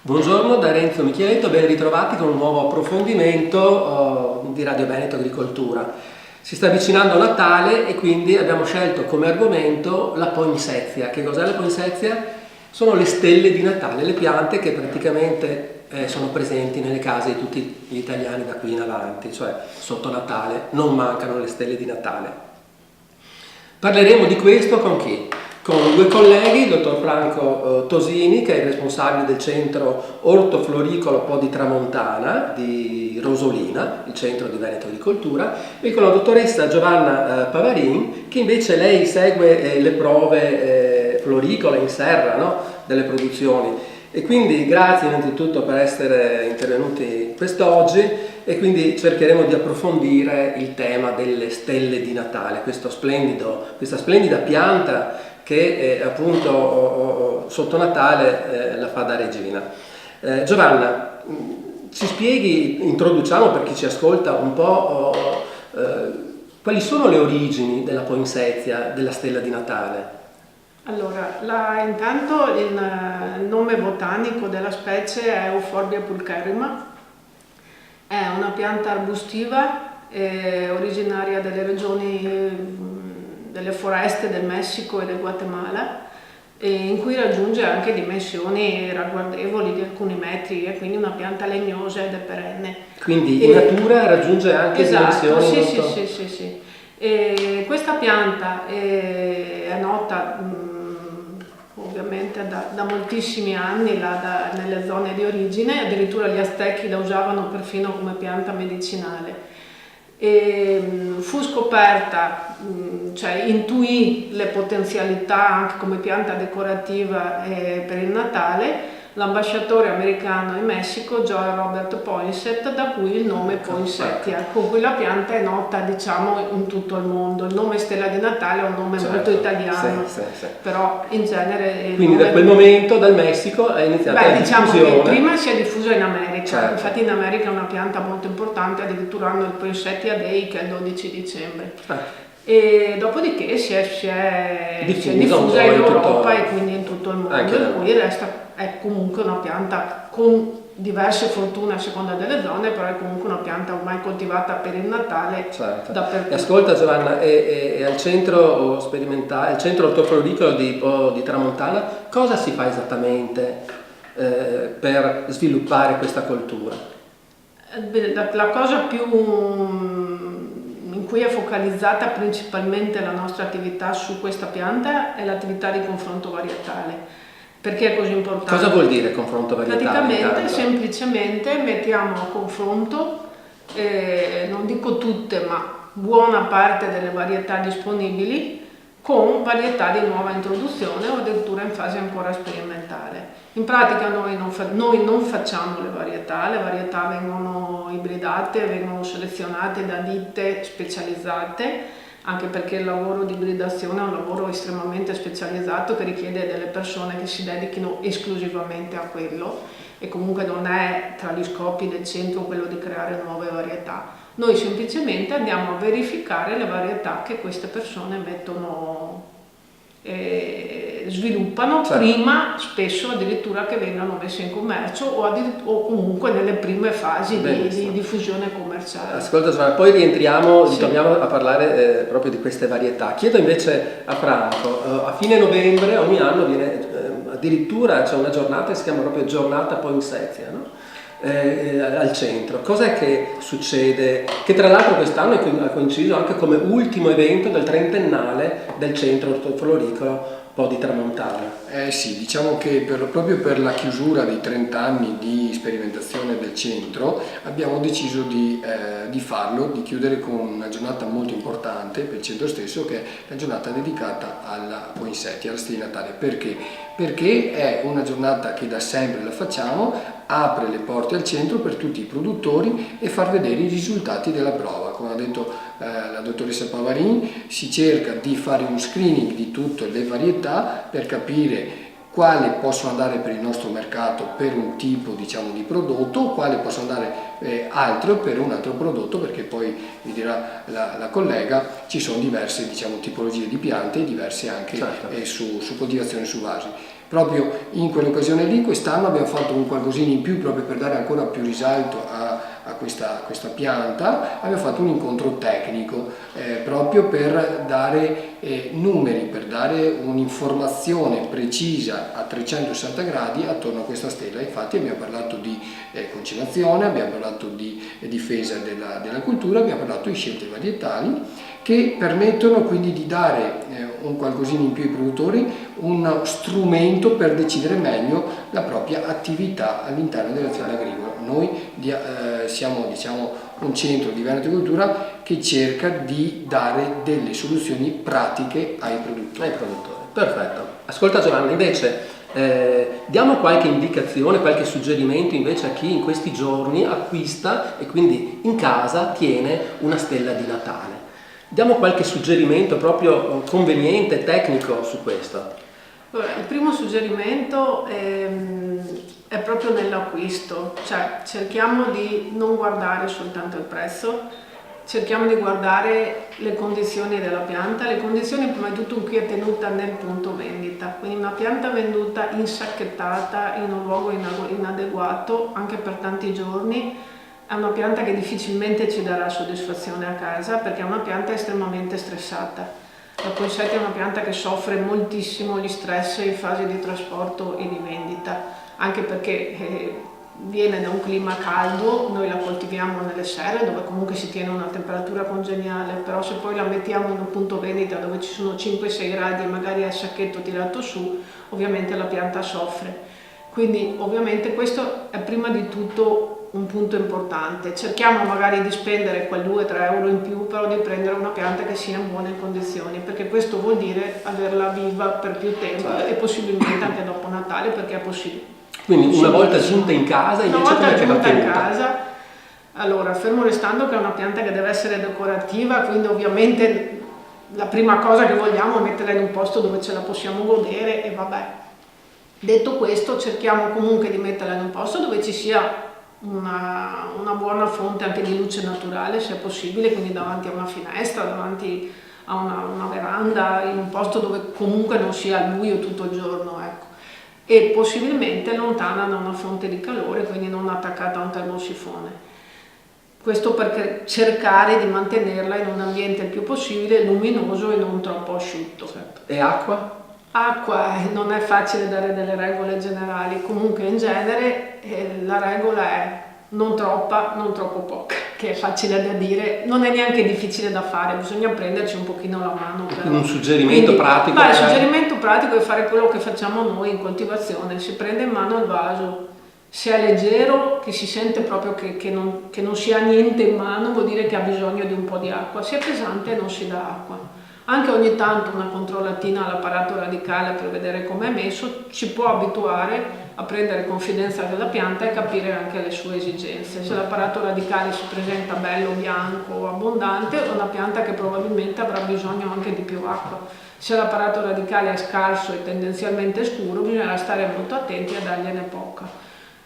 Buongiorno da Renzo Micheletto, ben ritrovati con un nuovo approfondimento di Radio Veneto Agricoltura. Si sta avvicinando Natale e quindi abbiamo scelto come argomento la poinsettia. Che cos'è la poinsettia? Sono le stelle di Natale, le piante che praticamente sono presenti nelle case di tutti gli italiani da qui in avanti, cioè sotto Natale non mancano le stelle di Natale. Parleremo di questo con chi? Con due colleghi, il dottor Franco Tosini, che è il responsabile del centro ortofloricolo Po di Tramontana di Rosolina, il centro di Veneto Agricoltura, e con la dottoressa Giovanna Pavarin, che invece lei segue le prove floricole in serra, no? Delle produzioni. E quindi grazie innanzitutto per essere intervenuti quest'oggi, e quindi cercheremo di approfondire il tema delle stelle di Natale, questa splendida pianta che appunto sotto Natale la fa da regina. Giovanna, ci spieghi, introduciamo per chi ci ascolta un po' quali sono le origini della poinsettia, della stella di Natale? Allora, intanto il nome botanico della specie è Euphorbia pulcherrima, è una pianta arbustiva originaria delle regioni delle foreste del Messico e del Guatemala, in cui raggiunge anche dimensioni ragguardevoli di alcuni metri, e quindi una pianta legnosa ed è perenne. Quindi in natura raggiunge anche dimensioni molto... Sì. E questa pianta è nota ovviamente da moltissimi anni nelle zone di origine, addirittura gli Aztechi la usavano perfino come pianta medicinale. E fu scoperta, cioè intuì le potenzialità anche come pianta decorativa per il Natale l'ambasciatore americano in Messico Joel Robert Poinsett, da cui il nome poinsettia, con cui la pianta è nota diciamo in tutto il mondo. Il nome Stella di Natale è un nome molto italiano, sì. Però in genere... Quindi da quel momento dal Messico è iniziata la diciamo diffusione. Che prima si è diffusa in America, certo. Infatti in America è una pianta molto importante, addirittura hanno il Poinsettia Day che è il 12 dicembre. E dopodiché si è diffusa in Europa e quindi in tutto il mondo, per cui è comunque una pianta con diverse fortune a seconda delle zone, però è comunque una pianta ormai coltivata per il Natale, certo. Dappertutto. Ascolta Giovanna, e al centro sperimentale, il centro ortofloricolo di Tramontana, cosa si fa esattamente per sviluppare questa coltura? La cosa più in cui è focalizzata principalmente la nostra attività su questa pianta è l'attività di confronto varietale. Perché è così importante? Cosa vuol dire confronto varietale? Praticamente, semplicemente mettiamo a confronto, non dico tutte, ma buona parte delle varietà disponibili con varietà di nuova introduzione o addirittura in fase ancora sperimentale. In pratica noi non facciamo le varietà vengono ibridate, vengono selezionate da ditte specializzate, anche perché il lavoro di ibridazione è un lavoro estremamente specializzato che richiede delle persone che si dedichino esclusivamente a quello, e comunque non è tra gli scopi del centro quello di creare nuove varietà. Noi semplicemente andiamo a verificare le varietà che queste persone sviluppano, certo. Prima spesso addirittura che vengano messe in commercio o comunque nelle prime fasi di diffusione commerciale. Ascolta Giovanna, poi rientriamo, torniamo a parlare proprio di queste varietà. Chiedo invece a Franco, a fine novembre ogni anno viene addirittura c'è una giornata che si chiama proprio giornata poinsettia, no? Al centro. Cos'è che succede? Che tra l'altro quest'anno ha coinciso anche come ultimo evento del trentennale del centro ortofloricolo Po di Tramontana. Sì, diciamo che proprio per la chiusura dei 30 anni di sperimentazione del centro abbiamo deciso di farlo, di chiudere con una giornata molto importante per il centro stesso, che è la giornata dedicata alla poinsettia, alla stella di Natale. Perché? Perché è una giornata che da sempre la facciamo, apre le porte al centro per tutti i produttori e far vedere i risultati della prova. Come ha detto la dottoressa Pavarin, si cerca di fare un screening di tutte le varietà per capire quali possono andare per il nostro mercato per un tipo di prodotto, quali possono andare altro per un altro prodotto, perché poi mi dirà la collega, ci sono diverse tipologie di piante e diverse anche su coltivazione su vasi. Proprio in quell'occasione lì, quest'anno abbiamo fatto un qualcosina in più proprio per dare ancora più risalto a questa pianta. Abbiamo fatto un incontro tecnico proprio per dare numeri, per dare un'informazione precisa a 360 gradi attorno a questa stella. Infatti abbiamo parlato di conciliazione, abbiamo parlato di difesa della cultura, abbiamo parlato di scelte varietali che permettono quindi di dare un qualcosina in più ai produttori, uno strumento per decidere meglio la propria attività all'interno dell'azienda agricola. Noi siamo un centro di Veneto Agricoltura che cerca di dare delle soluzioni pratiche ai produttori. Perfetto. Ascolta Giovanni, invece diamo qualche indicazione, qualche suggerimento invece a chi in questi giorni acquista e quindi in casa tiene una stella di Natale. Diamo qualche suggerimento proprio conveniente, tecnico su questo. Allora, il primo suggerimento è proprio nell'acquisto, cioè cerchiamo di non guardare soltanto il prezzo, cerchiamo di guardare le condizioni della pianta. Le condizioni prima di tutto qui è tenuta nel punto vendita, quindi una pianta venduta insacchettata in un luogo inadeguato anche per tanti giorni è una pianta che difficilmente ci darà soddisfazione a casa, perché è una pianta estremamente stressata. La poinsettia è una pianta che soffre moltissimo gli stress in fase di trasporto e di vendita, anche perché viene da un clima caldo, noi la coltiviamo nelle serre dove comunque si tiene una temperatura congeniale, però se poi la mettiamo in un punto vendita dove ci sono 5-6 gradi e magari è il sacchetto tirato su, ovviamente la pianta soffre. Quindi ovviamente questo è prima di tutto un punto importante. Cerchiamo magari di spendere quel 2-3 euro in più, però di prendere una pianta che sia in buone condizioni, perché questo vuol dire averla viva per più tempo e possibilmente anche dopo Natale, perché è possibile. Quindi una volta giunta in casa, invece come che va in tenuta? casa, allora fermo restando che è una pianta che deve essere decorativa, quindi ovviamente la prima cosa che vogliamo è metterla in un posto dove ce la possiamo godere e vabbè. Detto questo, cerchiamo comunque di metterla in un posto dove ci sia una buona fonte anche di luce naturale, se è possibile, quindi davanti a una finestra, davanti a una veranda, in un posto dove comunque non sia al buio tutto il giorno, ecco. E possibilmente lontana da una fonte di calore, quindi non attaccata a un termosifone. Questo per cercare di mantenerla in un ambiente il più possibile luminoso e non troppo asciutto. Certo. E acqua? Acqua non è facile dare delle regole generali, comunque in genere la regola è non troppa, non troppo poca, che è facile da dire, non è neanche difficile da fare, bisogna prenderci un pochino la mano. Però. Un suggerimento pratico? Il suggerimento pratico è fare quello che facciamo noi in coltivazione, si prende in mano il vaso, se è leggero, che si sente proprio che non si ha niente in mano, vuol dire che ha bisogno di un po' di acqua, se è pesante non si dà acqua. Anche ogni tanto una controllatina all'apparato radicale per vedere com'è messo ci può abituare a prendere confidenza della pianta e capire anche le sue esigenze. Se l'apparato radicale si presenta bello, bianco, abbondante, è una pianta che probabilmente avrà bisogno anche di più acqua. Se l'apparato radicale è scarso e tendenzialmente scuro, bisognerà stare molto attenti a dargliene poca.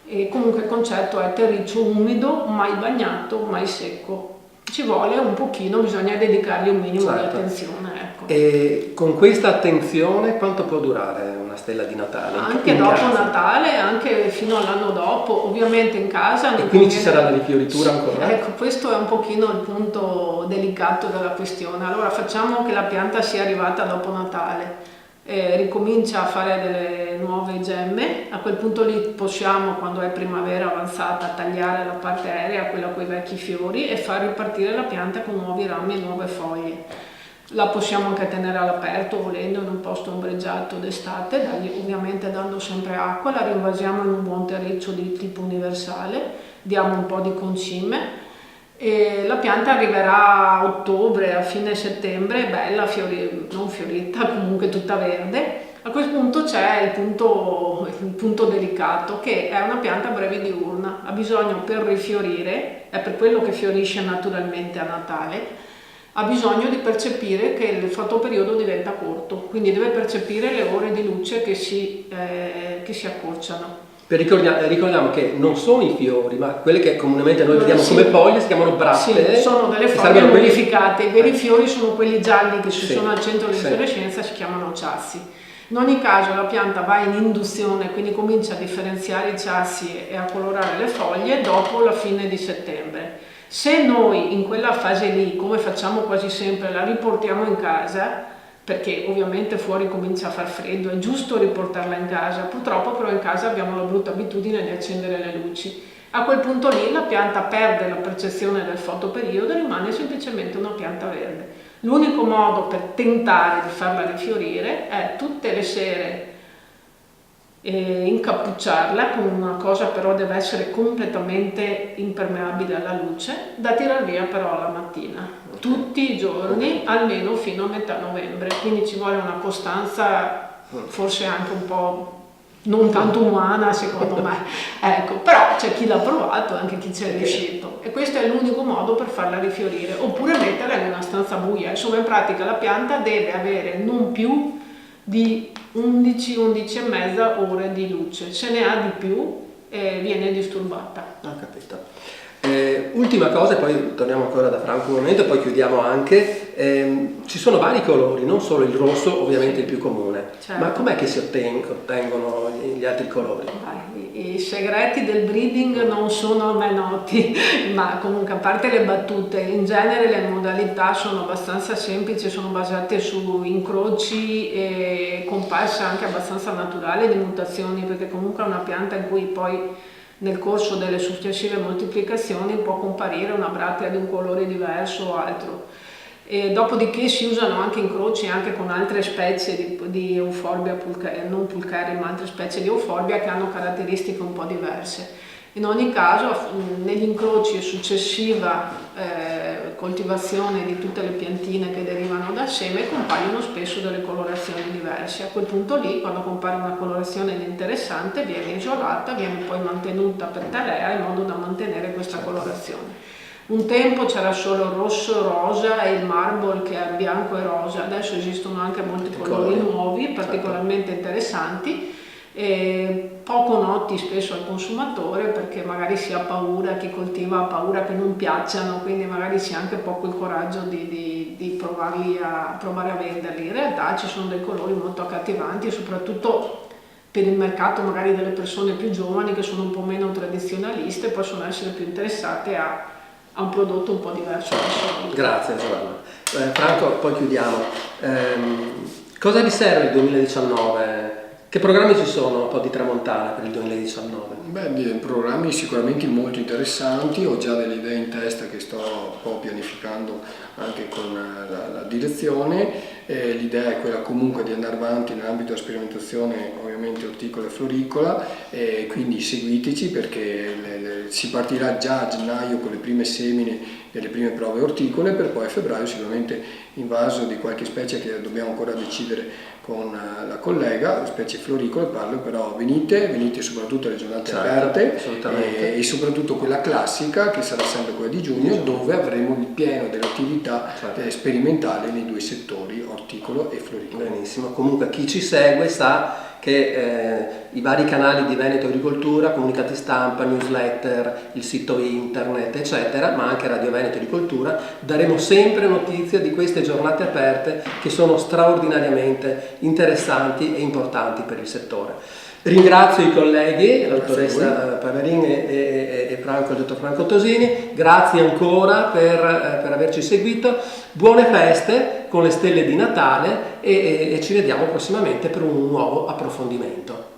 E comunque il concetto è terriccio umido, mai bagnato, mai secco. Ci vuole un pochino, bisogna dedicargli un minimo di attenzione. Ecco. E con questa attenzione quanto può durare una stella di Natale? Anche dopo Natale, anche fino all'anno dopo, ovviamente in casa. E quindi ci sarà la rifioritura ancora? Ecco, questo è un pochino il punto delicato della questione. Allora facciamo che la pianta sia arrivata dopo Natale. Ricomincia a fare delle nuove gemme, a quel punto lì possiamo, quando è primavera avanzata, tagliare la parte aerea, quella con i vecchi fiori, e far ripartire la pianta con nuovi rami e nuove foglie. La possiamo anche tenere all'aperto volendo in un posto ombreggiato d'estate, ovviamente dando sempre acqua, la rinvasiamo in un buon terriccio di tipo universale, diamo un po' di concime. E la pianta arriverà a ottobre, a fine settembre, bella, non fiorita, comunque tutta verde. A quel punto c'è il punto delicato, che è una pianta brevidiurna, ha bisogno per rifiorire, è per quello che fiorisce naturalmente a Natale, ha bisogno di percepire che il fotoperiodo diventa corto, quindi deve percepire le ore di luce che si accorciano. Ricordiamo che non sono i fiori, ma quelle che comunemente noi vediamo come foglie si chiamano brattee. Sì, sono delle foglie modificate. I veri fiori sono quelli gialli che sono al centro dell'infiorescenza, si chiamano ciassi. In ogni caso la pianta va in induzione, quindi comincia a differenziare i ciassi e a colorare le foglie dopo la fine di settembre. Se noi in quella fase lì, come facciamo quasi sempre, la riportiamo in casa, perché ovviamente fuori comincia a far freddo, è giusto riportarla in casa, purtroppo però in casa abbiamo la brutta abitudine di accendere le luci. A quel punto lì la pianta perde la percezione del fotoperiodo e rimane semplicemente una pianta verde. L'unico modo per tentare di farla rifiorire è tutte le sere incappucciarla con una cosa, però deve essere completamente impermeabile alla luce, da tirar via però la mattina, tutti i giorni, almeno fino a metà novembre. Quindi ci vuole una costanza forse anche un po' non tanto umana secondo me, ecco, però c'è chi l'ha provato e anche chi ci è riuscito, e questo è l'unico modo per farla rifiorire, oppure metterla in una stanza buia. Insomma, in pratica la pianta deve avere non più di 11 e mezza ore di luce, se ne ha di più viene disturbata. Ho capito. Ultima cosa, e poi torniamo ancora da Franco un momento e poi chiudiamo anche. Ci sono vari colori, non solo il rosso, ovviamente il più comune, certo. Ma com'è che si ottengono gli altri colori? I segreti del breeding non sono a me noti, ma comunque, a parte le battute, in genere le modalità sono abbastanza semplici, sono basate su incroci e comparsa anche abbastanza naturale di mutazioni, perché comunque è una pianta in cui poi nel corso delle successive moltiplicazioni può comparire una bratea di un colore diverso o altro. E dopodiché si usano anche incroci anche con altre specie di Euphorbia non pulchare, ma altre specie di Euphorbia che hanno caratteristiche un po' diverse. In ogni caso, negli incroci e successiva coltivazione di tutte le piantine che derivano dal seme compaiono spesso delle colorazioni diverse. A quel punto lì, quando compare una colorazione interessante, viene isolata, viene poi mantenuta per tarea in modo da mantenere questa colorazione. Un tempo c'era solo il rosso, rosa e il marble che è bianco e rosa, adesso esistono anche molti colori nuovi, particolarmente interessanti, poco noti spesso al consumatore, perché magari si ha paura, chi coltiva ha paura che non piacciono, quindi magari si ha anche poco il coraggio di provare a venderli. In realtà ci sono dei colori molto accattivanti, soprattutto per il mercato magari delle persone più giovani che sono un po' meno tradizionaliste, possono essere più interessate a un prodotto un po' diverso. Grazie Giovanna. Franco, poi chiudiamo. Cosa vi serve il 2019? Che programmi ci sono un po' di tramontana per il 2019? Programmi sicuramente molto interessanti, ho già delle idee in testa che sto un po' pianificando anche con la direzione. L'idea è quella comunque di andare avanti nell'ambito della sperimentazione, ovviamente orticola e floricola, quindi seguiteci, perché si partirà già a gennaio con le prime semine e le prime prove orticole, per poi a febbraio sicuramente invaso di qualche specie che dobbiamo ancora decidere con la collega, specie floricole, parlo, però venite soprattutto alle giornate aperte e soprattutto quella classica che sarà sempre quella di giugno, dove avremo il pieno delle attività sperimentali nei due settori, orticolo e floricolo. Benissimo, comunque chi ci segue sa che i vari canali di Veneto Agricoltura, comunicati stampa, newsletter, il sito internet eccetera, ma anche Radio Veneto Agricoltura, daremo sempre notizie di queste giornate aperte che sono straordinariamente interessanti e importanti per il settore. Ringrazio i colleghi, la dottoressa Paverin e il dottor Franco Tosini, grazie ancora per averci seguito, buone feste con le stelle di Natale e ci vediamo prossimamente per un nuovo approfondimento.